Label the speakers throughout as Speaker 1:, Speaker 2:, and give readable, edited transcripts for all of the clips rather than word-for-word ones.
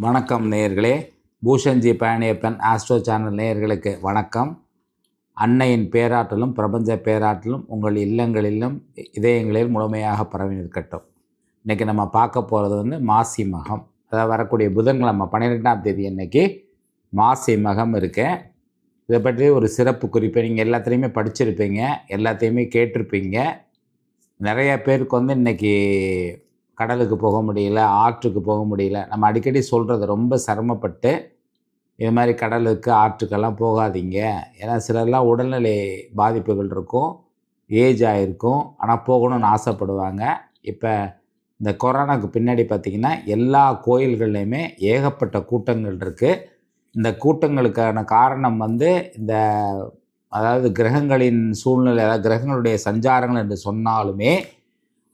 Speaker 1: வணக்கம் நேயர்களே. பூஷன்ஜி Palaniappan astro channel நேயர்களுக்கு வணக்கம். அன்னையின் பேராற்றலும் பிரபஞ்ச பேராற்றலும் உங்கள் இல்லங்களிலும் இதயங்களில் முழுமையாக பரவி நிற்கட்டும். இன்றைக்கி நம்ம பார்க்க போகிறது மாசி மகம். அதாவது வரக்கூடிய புதன்கிழமை 12ஆம் தேதி அன்னைக்கு மாசி மகம் இருக்கு. இதை பற்றி ஒரு சிறப்பு குறிப்பை நீங்கள் எல்லாத்துலேயுமே படிச்சிருப்பீங்க, எல்லாத்தையுமே கேட்டிருப்பீங்க. நிறைய பேருக்கு இன்றைக்கி கடலுக்கு போக முடியல, ஆற்றுக்கு போக முடியல. நம்ம அடிக்கடி சொல்கிறது, ரொம்ப சிரமப்பட்டு இது மாதிரி கடலுக்கு ஆற்றுக்கெல்லாம் போகாதீங்க. ஏன்னா சிலர்லாம் உடல்நிலை பாதிப்புகள் இருக்கும், ஏஜ் ஆகிருக்கும், ஆனால் போகணும்னு ஆசைப்படுவாங்க. இப்போ இந்த கொரோனாவுக்கு பின்னாடி பார்த்திங்கன்னா எல்லா கோயில்கள்லையுமே ஏகப்பட்ட கூட்டங்கள் இருக்குது. இந்த கூட்டங்களுக்கான காரணம் இந்த அதாவது கிரகங்களின் சூழ்நிலை, அதாவது கிரகங்களுடைய சஞ்சாரங்கள் என்று சொன்னாலுமே,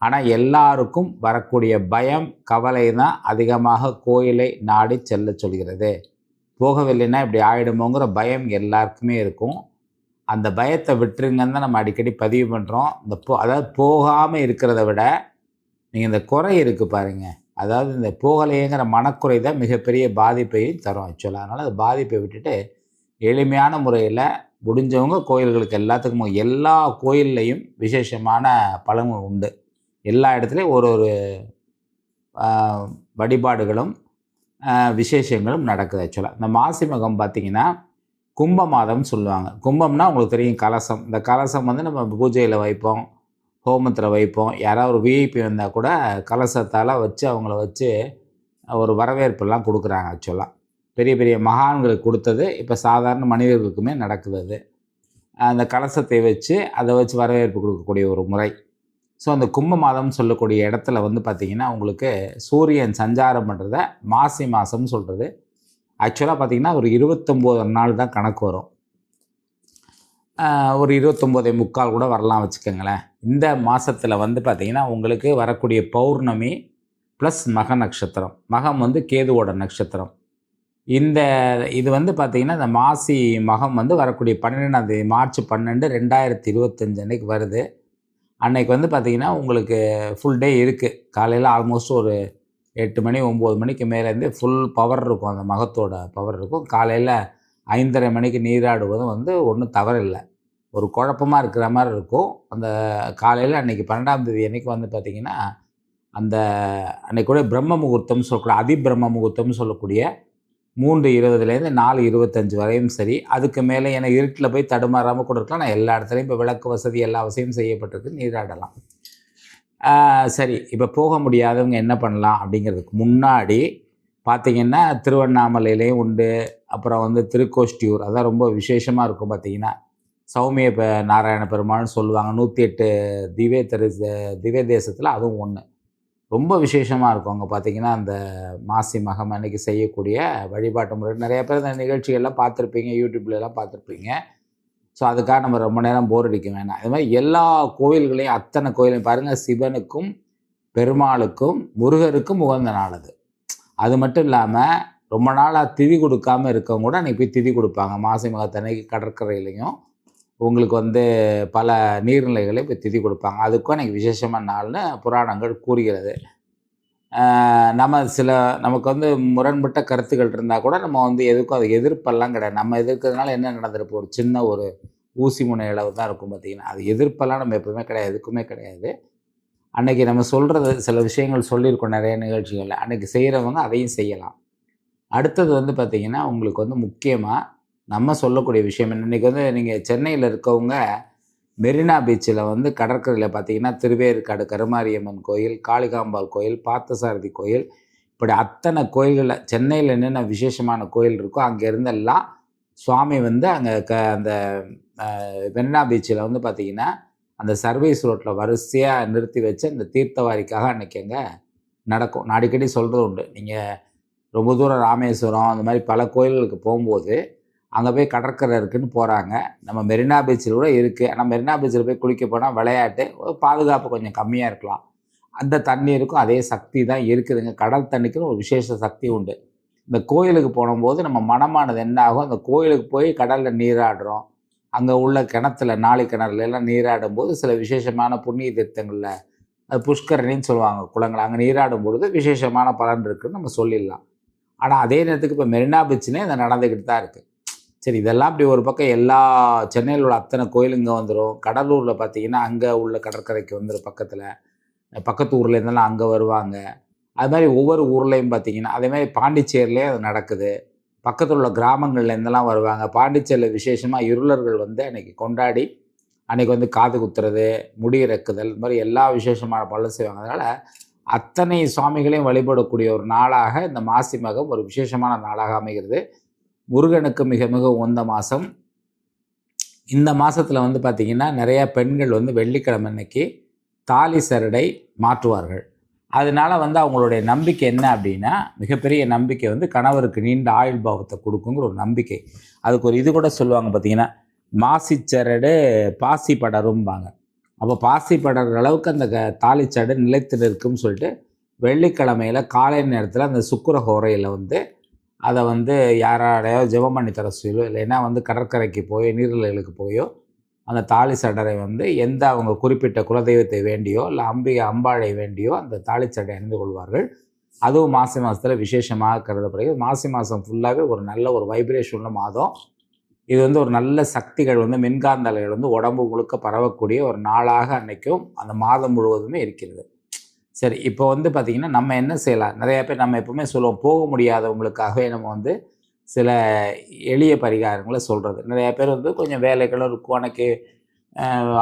Speaker 1: ஆனால் எல்லாருக்கும் வரக்கூடிய பயம், கவலை தான் அதிகமாக கோயிலை நாடி செல்ல சொல்கிறது. போகவில்லைன்னா இப்படி ஆகிடுமோங்கிற பயம் எல்லாருக்குமே இருக்கும். அந்த பயத்தை விட்டுருங்கன்னு தான் நம்ம அடிக்கடி பதிவு பண்ணுறோம். அதாவது போகாமல் இருக்கிறத விட நீங்கள் இந்த குறை இருக்குது பாருங்கள், அதாவது இந்த போகலையேங்கிற மனக்குறை தான் மிகப்பெரிய பாதிப்பையும் தரும் ஆக்சுவலாக. அதனால் அந்த பாதிப்பை விட்டுட்டு எளிமையான முறையில் முடிஞ்சவங்க கோயில்களுக்கு எல்லாத்துக்கும், எல்லா கோயில்லையும் விசேஷமான பலன் உண்டு. எல்லா இடத்துலையும் ஒரு வழிபாடுகளும் விசேஷங்களும் நடக்குது ஆக்சுவலாக. இந்த மாசி மகம் பார்த்திங்கன்னா கும்ப மாதம்னு சொல்லுவாங்க. கும்பம்னா உங்களுக்கு தெரியும், கலசம். இந்த கலசம் நம்ம பூஜையில் வைப்போம், ஹோமத்தில் வைப்போம். யாராவது ஒரு விஐபி வந்தால் கூட கலசத்தால் வச்சு அவங்கள வச்சு ஒரு வரவேற்பெல்லாம் கொடுக்குறாங்க ஆக்சுவலாக. பெரிய பெரிய மகான்களுக்கு கொடுத்தது இப்போ சாதாரண மனிதர்களுக்குமே நடக்குது. அது அந்த கலசத்தை வச்சு அதை வச்சு வரவேற்பு கொடுக்கக்கூடிய ஒரு முறை. ஸோ அந்த கும்ப மாதம்னு சொல்லக்கூடிய இடத்துல பார்த்திங்கன்னா உங்களுக்கு சூரியன் சஞ்சாரம் பண்ணுறத மாசி மாதம்னு சொல்கிறது. ஆக்சுவலாக பார்த்திங்கன்னா ஒரு 29 நாள் தான் கணக்கு வரும். ஒரு 29.75 கூட வரலாம் வச்சுக்கோங்களேன். இந்த மாதத்தில் பார்த்திங்கன்னா உங்களுக்கு வரக்கூடிய பௌர்ணமி ப்ளஸ் மக நட்சத்திரம். மகம் கேதுவோட நட்சத்திரம். இது பார்த்திங்கன்னா இந்த மாசி மகம் வரக்கூடிய 12ஆம் தேதி மார்ச் 12, 2025 அன்றைக்கு வருது. அன்றைக்கி பார்த்திங்கன்னா உங்களுக்கு ஃபுல் டே இருக்குது. காலையில் ஆல்மோஸ்ட் ஒரு 8 மணி 9 மணிக்கு மேலேருந்து ஃபுல் பவர் இருக்கும், அந்த மகத்தோட பவர் இருக்கும். காலையில் 5:30 மணிக்கு நீராடுவதும் ஒன்றும் தவறில்லை. ஒரு குழப்பமாக இருக்கிற மாதிரி இருக்கும். அந்த காலையில் அன்றைக்கி 12ஆம் தேதி அன்றைக்கி பார்த்திங்கன்னா அந்த அன்றைக்கி கூட பிரம்ம முகூர்த்தம்னு சொல்லக்கூடிய அதிபிரம்ம முகூர்த்தம்னு சொல்லக்கூடிய 3:20 4:25 வரையும் சரி. அதுக்கு மேலே ஏன்னா இருட்டில் போய் தடுமாறாமல் கூட இருக்கலாம். நான் எல்லா இடத்துலையும் இப்போ விளக்கு வசதி எல்லா வசதியும் செய்யப்பட்டிருக்கு, நீராடலாம். சரி, இப்போ போக முடியாதவங்க என்ன பண்ணலாம் அப்படிங்கிறதுக்கு முன்னாடி பார்த்திங்கன்னா திருவண்ணாமலையிலையும் உண்டு. அப்புறம் திருக்கோஷ்டியூர், அதான் ரொம்ப விசேஷமாக இருக்கும். பார்த்திங்கன்னா சௌமிய நாராயண பெருமாள்னு சொல்லுவாங்க. 108 திவ்ய தேசத்தில் அதுவும் ஒன்று. ரொம்ப விசேஷமாக இருக்கும். அங்கே பார்த்திங்கன்னா அந்த மாசி மகம் அன்னைக்கு செய்யக்கூடிய வழிபாட்டு முறை நிறைய பேர் இந்த நிகழ்ச்சிகள்லாம் பார்த்துருப்பீங்க, யூடியூப்லலாம் பார்த்துருப்பீங்க. ஸோ அதுக்காக நம்ம ரொம்ப நேரம் போர் அடிக்க வேணாம். இது மாதிரி எல்லா கோயில்களையும், அத்தனை கோயிலையும் பாருங்கள், சிவனுக்கும் பெருமாளுக்கும் முருகருக்கும் உகந்த நாள் அது. அது மட்டும் இல்லாமல் ரொம்ப நாளாக திதி கொடுக்காமல் இருக்கவங்க கூட அன்றைக்கி போய் திதி கொடுப்பாங்க. மாசி மகத்தன்னைக்கு கடற்கரையிலையும் உங்களுக்கு பல நீர்நிலைகளை இப்போ திதி கொடுப்பாங்க. அதுக்கும் எனக்கு விசேஷமான நாள்னு புராணங்கள் கூறுகிறது. நமக்கு முரண்பட்ட கருத்துக்கள் இருந்தால் கூட நம்ம எதுக்கும் அது எதிர்ப்பெல்லாம் கிடையாது. நம்ம எதிர்க்கிறதுனால என்ன நடந்திருப்போம், ஒரு சின்ன ஒரு ஊசி முனை அளவு தான் இருக்கும். பார்த்திங்கன்னா அது எதிர்ப்பெல்லாம் நம்ம எப்பவுமே கிடையாது, எதுக்குமே கிடையாது. அன்றைக்கி நம்ம சொல்கிறது சில விஷயங்கள் சொல்லியிருக்கோம் நிறைய நிகழ்ச்சிகளில். அன்றைக்கி செய்கிறவங்க அதையும் செய்யலாம். அடுத்தது பார்த்திங்கன்னா உங்களுக்கு முக்கியமாக நம்ம சொல்லக்கூடிய விஷயம் என்ன, இன்றைக்கி நீங்கள் சென்னையில் இருக்கவங்க மெரினா பீச்சில் கடற்கரையில் பார்த்திங்கன்னா திருவேற்காடு கருமாரியம்மன் கோயில், காளிகாம்பாள் கோயில், பார்த்தசாரதி கோயில், இப்படி அத்தனை கோயில்களில் சென்னையில் என்னென்ன விசேஷமான கோயில் இருக்கோ அங்கே இருந்தெல்லாம் சுவாமி அங்கே அந்த மெரினா பீச்சில் பார்த்திங்கன்னா அந்த சர்வீஸ் ரோட்டில் வரிசையாக நிறுத்தி வச்சு அந்த தீர்த்தவாரிக்காக அன்றைக்கி அங்கே நடக்கும். நான் அடிக்கடி சொல்கிறது உண்டு. நீங்கள் ரொம்ப தூரம் ராமேஸ்வரம் அந்த மாதிரி பல கோயில்களுக்கு போகும்போது அங்கே போய் கடற்கரை இருக்குதுன்னு போகிறாங்க. நம்ம மெரினா பீச்சில் கூட இருக்குது. ஆனால் மெரினா பீச்சில் போய் குளிக்க போனால் விளையாட்டு, பாதுகாப்பு கொஞ்சம் கம்மியாக இருக்கலாம். அந்த தண்ணீருக்கும் அதே சக்தி தான் இருக்குதுங்க. கடல் தண்ணிக்குன்னு ஒரு விசேஷ சக்தி உண்டு. இந்த கோயிலுக்கு போகும்போது நம்ம மனமானது என்ன ஆகும், அந்த கோயிலுக்கு போய் கடலில் நீராடுறோம், அங்கே உள்ள கிணத்துல, நாளி கிணறுலாம் நீராடும் போது சில விசேஷமான புண்ணிய தீர்த்தங்களில், அது புஷ்கரணின்னு சொல்லுவாங்க குளங்கள், அங்கே நீராடும் பொழுது விசேஷமான பலன் இருக்குதுன்னு நம்ம சொல்லிடலாம். ஆனால் அதே நேரத்துக்கு இப்போ மெரினா பீச்னே அது நடந்துக்கிட்டு தான் இருக்குது. சரி, இதெல்லாம் இப்படி ஒரு பக்கம் எல்லா சென்னையில் உள்ள அத்தனை கோயிலுங்க வந்துடும். கடலூரில் பார்த்தீங்கன்னா அங்கே உள்ள கடற்கரைக்கு வந்துடும், பக்கத்து ஊர்லேருந்தெல்லாம் அங்கே வருவாங்க. அது மாதிரி ஒவ்வொரு ஊர்லேயும் பார்த்தீங்கன்னா அதே மாதிரி பாண்டிச்சேரியிலே அது நடக்குது. பக்கத்தில் உள்ள கிராமங்கள்லேருந்தெல்லாம் வருவாங்க. பாண்டிச்சேரியில் விசேஷமாக இருளர்கள் வந்து அன்றைக்கி கொண்டாடி அன்றைக்கி வந்து காது குத்துறது, முடி இறக்குதல், இது மாதிரி எல்லா விசேஷமான பலன் செய்வாங்க. அதனால் அத்தனை சுவாமிகளையும் வழிபடக்கூடிய ஒரு நாளாக இந்த மாசி மகம் ஒரு விசேஷமான நாளாக அமைகிறது. முருகனுக்கு மிக மிக உகந்த மாதம். இந்த மாதத்தில் வந்து பார்த்திங்கன்னா நிறையா பெண்கள் வந்து வெள்ளிக்கிழமை அன்னைக்கு தாலி சரடை மாற்றுவார்கள். அதனால வந்து அவங்களுடைய நம்பிக்கை என்ன அப்படின்னா, மிகப்பெரிய நம்பிக்கை வந்து கணவருக்கு நீண்ட ஆயுள் பாவத்தை கொடுக்குங்கிற ஒரு நம்பிக்கை. அதுக்கு ஒரு இது கூட சொல்லுவாங்க பார்த்தீங்கன்னா, மாசிச்சரடு பாசி படரும்பாங்க. அப்போ பாசி படற அளவுக்கு அந்த தாலிச்சரடு நிலைத்து நிற்கும்னு சொல்லிட்டு வெள்ளிக்கிழமையில் காலை நேரத்தில் அந்த சுக்கிர ஹோரையில் வந்து அதை வந்து யாராலையோ ஜெபம் பண்ணி தர சொல்லியோ, இல்லைன்னா வந்து கடற்கரைக்கு போய் நீர்நிலைகளுக்கு போயோ அந்த தாலி சடரை வந்து எந்த அவங்க குறிப்பிட்ட குலதெய்வத்தை வேண்டியோ இல்லை அம்பாளை வேண்டியோ அந்த தாலி சடை அணிந்து கொள்வார்கள். அதுவும் மாசி மாதத்தில் விசேஷமாக கருதப்படுகிறது. மாசி மாதம் ஃபுல்லாகவே ஒரு நல்ல ஒரு வைப்ரேஷன் உள்ள மாதம். இது வந்து ஒரு நல்ல சக்திகள் வந்து மின்காந்த அலைகள் வந்து உடம்பு முழுக்க பரவக்கூடிய ஒரு நாளாக அன்றைக்கும் அந்த மாதம் முழுவதுமே இருக்கிறது. சரி, இப்போ வந்து பார்த்திங்கன்னா நம்ம என்ன செய்யலாம்? நிறைய பேர் நம்ம எப்பவுமே சொல்லுவோம், போக முடியாதவங்களுக்காகவே நம்ம வந்து சில எளிய பரிகாரங்களை சொல்கிறது. நிறைய பேர் வந்து கொஞ்சம் வேலைகளும் இருக்கும், அன்றைக்கி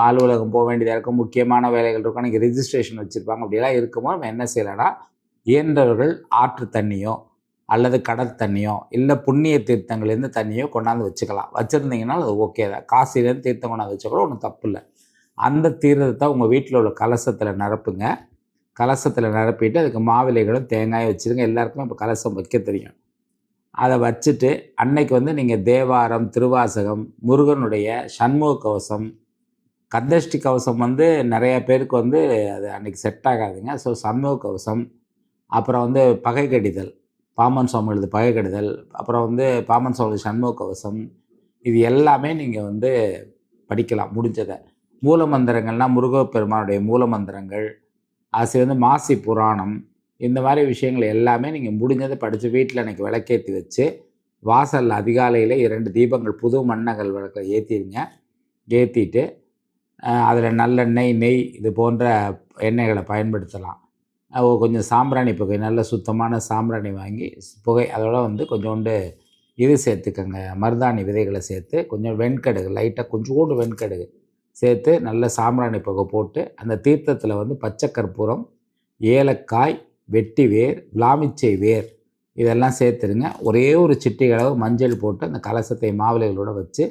Speaker 1: அலுவலகம் போக வேண்டியதாக இருக்கும், முக்கியமான வேலைகள் இருக்கும், அன்றைக்கி ரிஜிஸ்ட்ரேஷன் வச்சுருப்பாங்க. அப்படிலாம் இருக்கும்போது நம்ம என்ன செய்யலாம்னா, இயன்றவர்கள் ஆற்று தண்ணியோ அல்லது கடல் தண்ணியோ இல்லை புண்ணிய தீர்த்தங்கள்லேருந்து தண்ணியோ கொண்டாந்து வச்சுக்கலாம். வச்சுருந்தீங்கன்னா அது ஓகே தான். காசிலேருந்து தீர்த்தம் கொண்டாந்து வச்சா கூட ஒன்றும் தப்பு இல்லை. அந்த தீர்த்தத்தை உங்கள் வீட்டில் உள்ள கலசத்தில் நிரப்புங்க. கலசத்தில் நிரப்பிட்டு அதுக்கு மாவிலைகளும் தேங்காயும் வச்சுருங்க. எல்லாருக்குமே இப்போ கலசம் வைக்க தெரியும். அதை வச்சுட்டு அன்னைக்கு வந்து நீங்கள் தேவாரம், திருவாசகம், முருகனுடைய சண்முக கவசம், கந்தஷ்டி கவசம் வந்து நிறைய பேருக்கு வந்து அது அன்றைக்கி செட் ஆகாதுங்க. ஸோ சண்முக கவசம், அப்புறம் வந்து பகை கடிதல், பாமன் சுவாமி எழுது பகை கடிதல், அப்புறம் வந்து பாமன் சுவாமி சண்முக கவசம், இது எல்லாமே நீங்கள் வந்து படிக்கலாம் முடிஞ்சதை. மூல மந்திரங்கள்னால் முருகப்பெருமானுடைய மூல மந்திரங்கள், அது வந்து மாசி புராணம், இந்த மாதிரி விஷயங்கள் எல்லாமே நீங்கள் முடிஞ்சதை படித்து வீட்டில் அன்றைக்கி விளக்கேற்றி வச்சு வாசலில் அதிகாலையில் 2 தீபங்கள் புது மண்ணகல் விளக்கை ஏற்றிடுங்க. ஏற்றிட்டு அதில் நல்லெண்ணெய், நெய் இது போன்ற எண்ணெய்களை பயன்படுத்தலாம். கொஞ்சம் சாம்பிராணி புகை, நல்ல சுத்தமான சாம்பிராணி வாங்கி புகை, அதோட வந்து கொஞ்சோண்டு இது சேர்த்துக்கங்க, மருதாணி விதைகளை சேர்த்து, கொஞ்சம் வெண்கடுகு லைட்டாக கொஞ்சோண்டு வெண்கடுகு சேர்த்து நல்ல சாம்பிராணி புகை போட்டு அந்த தீர்த்தத்தில் வந்து பச்சை கற்பூரம், ஏலக்காய், வெட்டி வேர், விளாமிச்சை வேர் இதெல்லாம் சேர்த்துருங்க. ஒரே ஒரு சிட்டிகை அளவு மஞ்சள் போட்டு அந்த கலசத்தை மாவிலைகளோடு வச்சு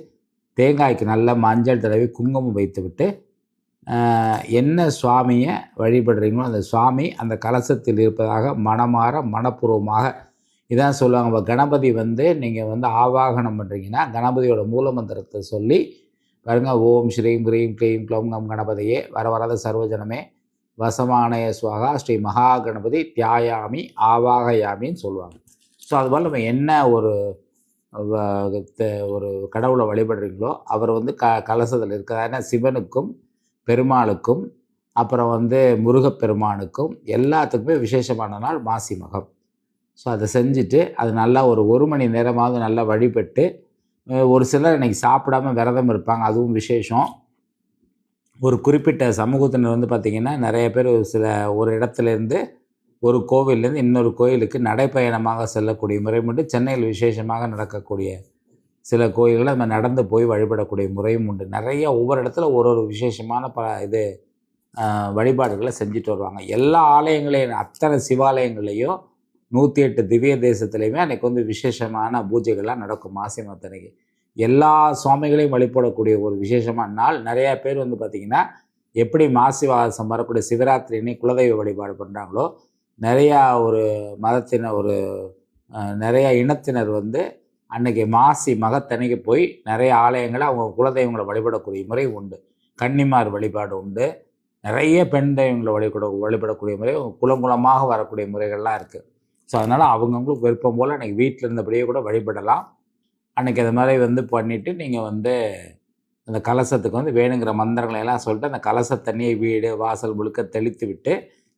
Speaker 1: தேங்காய்க்கு நல்லா மஞ்சள் தடவி குங்குமம் வைத்து விட்டு என்ன சுவாமியை வழிபடுறீங்களோ அந்த சுவாமி அந்த கலசத்தில் இருப்பதாக மனமாற மனப்பூர்வமாக இதான் சொல்லுவாங்க. இப்போ கணபதி வந்து நீங்கள் வந்து ஆவாகனம் பண்ணுறீங்கன்னா கணபதியோட மூல மந்திரத்தை சொல்லி பாருங்க, ஓம் ஸ்ரீம் க்ரீம் க்ளீம் க்ளோம் கம் கணபதியே வரவரத சர்வஜனமே வசமானய சுவாகா ஸ்ரீ மகா கணபதி தியாயாமி ஆவாகயாமின்னு சொல்லுவாங்க. ஸோ அதுபோல் நம்ம என்ன ஒரு கடவுளை வழிபடுறீங்களோ அவர் வந்து கலசத்தில் இருக்கிறார். ஏன்னா சிவனுக்கும் பெருமாளுக்கும் அப்புறம் வந்து முருகப்பெருமானுக்கும் எல்லாத்துக்குமே விசேஷமான நாள் மாசி மகம். ஸோ அதை செஞ்சுட்டு அது நல்லா ஒரு மணி நேரமாவது நல்லா வழிபட்டு, ஒரு சிலர் இன்றைக்கி சாப்பிடாமல் விரதம் இருப்பாங்க, அதுவும் விசேஷம். ஒரு குறிப்பிட்ட சமூகத்தினர் வந்து பார்த்திங்கன்னா நிறைய பேர் ஒரு இடத்துலேருந்து ஒரு கோவிலேருந்து இன்னொரு கோயிலுக்கு நடைப்பயணமாக செல்லக்கூடிய முறை உண்டு. சென்னையில் விசேஷமாக நடக்கக்கூடிய சில கோயில்களை நம்ம நடந்து போய் வழிபடக்கூடிய முறையும் உண்டு. நிறைய ஒவ்வொரு இடத்துல ஒரு விசேஷமான வழிபாடுகளை செஞ்சுட்டு வருவாங்க. எல்லா ஆலயங்களையும் அத்தனை சிவாலயங்களையும் 108 திவ்ய தேசத்துலேயுமே அன்றைக்கி வந்து விசேஷமான பூஜைகள்லாம் நடக்கும். மாசி மாதத்தன்னைக்கு எல்லா சுவாமிகளையும் வழிபடக்கூடிய ஒரு விசேஷமான நாள். நிறையா பேர் வந்து பார்த்திங்கன்னா எப்படி மாசி மாதம் வரக்கூடிய சிவராத்திரி அன்னைக்கு குலதெய்வ வழிபாடு பண்ணுறாங்களோ, நிறையா ஒரு மதத்தினர் நிறையா இனத்தினர் வந்து அன்றைக்கி மாசி மகத்தன்னைக்கு போய் நிறைய ஆலயங்களை அவங்க குலதெய்வங்களை வழிபடக்கூடிய முறை உண்டு. கன்னிமார் வழிபாடு உண்டு. நிறைய பெண் தெய்வங்களை வழிபடக்கூடிய முறை, குலங்குலமாக வரக்கூடிய முறைகள்லாம் இருக்குது. ஸோ அதனால் அவங்கவுங்களுக்கு விருப்பம் போல் அன்றைக்கி வீட்டில் இருந்தபடியே கூட வழிபடலாம். அன்றைக்கி அது மாதிரி வந்து பண்ணிவிட்டு நீங்கள் வந்து அந்த கலசத்துக்கு வந்து வேணுங்கிற மந்திரங்களை எல்லாம் சொல்லிட்டு அந்த கலச தண்ணியை வீடு வாசல் முழுக்க தெளித்து விட்டு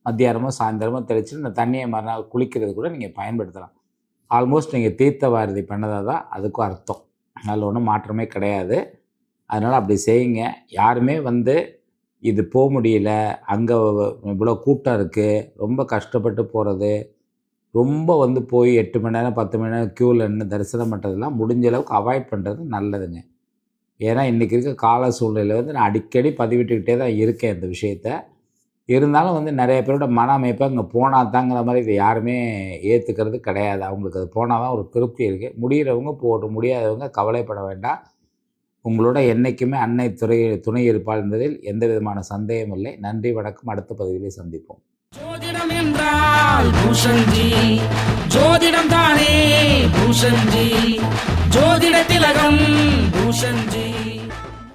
Speaker 1: மத்தியானமும் சாயந்தரமும் தெளிச்சுட்டு இந்த தண்ணியை மறுநாள் குளிக்கிறது கூட நீங்கள் பயன்படுத்தலாம். ஆல்மோஸ்ட் நீங்கள் தீர்த்தவாரதி பண்ணதாக தான் அதுக்கும் அர்த்தம். அதில் ஒன்றும் மாற்றமே கிடையாது. அதனால் அப்படி செய்யுங்க. யாருமே வந்து இது போக முடியல, அங்கே இவ்வளோ கூட்டம் இருக்குது, ரொம்ப கஷ்டப்பட்டு போகிறது, ரொம்ப வந்து போய் 8 மணி நேரம் 10 மணி நேரம் க்யூவில் நின்று தரிசனம் பண்ணுறதெல்லாம் முடிஞ்ச அளவுக்கு அவாய்ட் பண்ணுறது நல்லதுங்க. ஏன்னா இன்றைக்கி இருக்க கால சூழ்நிலையில் வந்து நான் அடிக்கடி பதிவிட்டுக்கிட்டே தான் இருக்கேன் இந்த விஷயத்த. இருந்தாலும் வந்து நிறைய பேரோட மன அமைப்பு அங்கே போனால் தாங்கிற மாதிரி இதை யாருமே ஏற்றுக்கிறது கிடையாது. அவங்களுக்கு அது போனால் தான் ஒரு திருப்தி இருக்குது. முடிகிறவங்க போகட்டும், முடியாதவங்க கவலைப்பட வேண்டாம். உங்களோட என்றைக்குமே அன்னை துணை இருப்பாள் என்பதில் எந்த விதமான சந்தேகமும் இல்லை. நன்றி, வணக்கம். அடுத்த பதிவிலே சந்திப்போம்.
Speaker 2: ஜோதிடம் என்றால் பூஷன்ஜி, ஜோதிடம் தானே பூஷன்ஜி, ஜோதிட திலகம் பூஷன்ஜி.